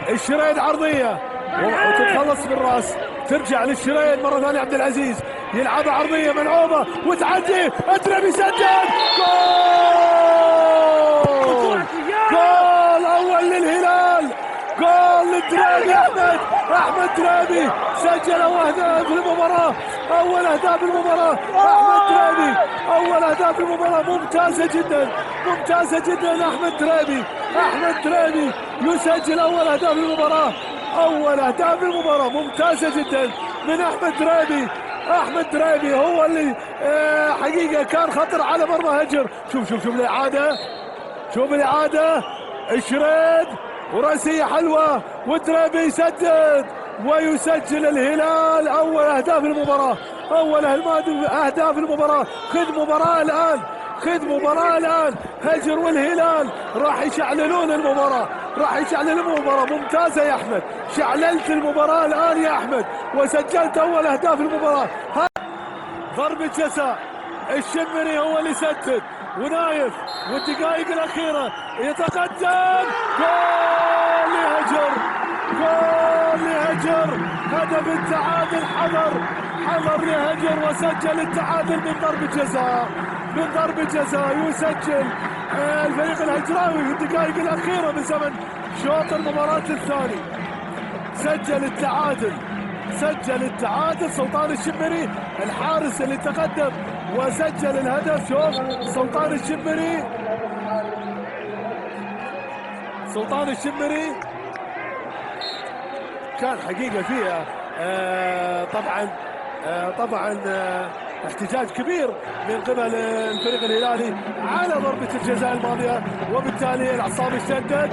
الشريد عرضيه وتتخلص بالراس، ترجع للشريد مره ثانيه. عبد العزيز يلعبها عرضيه ملعوبه وتعدي، الترابي سجل جول، جول اول للهلال، جول للترابي. احمد ترابي سجل اهداف المباراه، اول اهداف المباراه احمد ترابي، اول اهداف المباراه ممتازه جدا، ممتازه جدا. احمد ترابي يسجل اول اهداف المباراه، اول اهداف المباراه ممتازه جدا من احمد ترابي. احمد ترابي هو اللي حقيقه كان خطر على مرمى هجر. شوف الاعاده، شوف الاعاده، الشريد وراسية حلوة وترابي يسدد ويسجل الهلال اول اهداف المباراة، اول اهداف المباراة. خذ مباراة الان، خذ مباراة الان. هجر والهلال راح يشعللون المباراة، راح يشعللون المباراة. ممتازة يا احمد، شعللت المباراة الان يا احمد وسجلت اول اهداف المباراة. ضربة جزاء، الشمري هو اللي يسدد ونايف، والدقائق الأخيرة يتقدم. جول لهجر، جول لهجر، هدف التعادل. حضر لهجر وسجل التعادل من ضربة جزاء، من ضربة جزاء. يسجل الفريق الهجراوي في الدقائق الأخيرة من زمن شوط المباراة الثاني. سجل التعادل، سجل التعادل سلطان الشمري، الحارس اللي تقدم وسجل الهدف. شوف سلطان الشمري، سلطان الشمري كان حقيقة فيها طبعا احتجاج كبير من قبل الفريق الهلالي على ضربة الجزاء الماضية، وبالتالي الاعصاب اشتدت.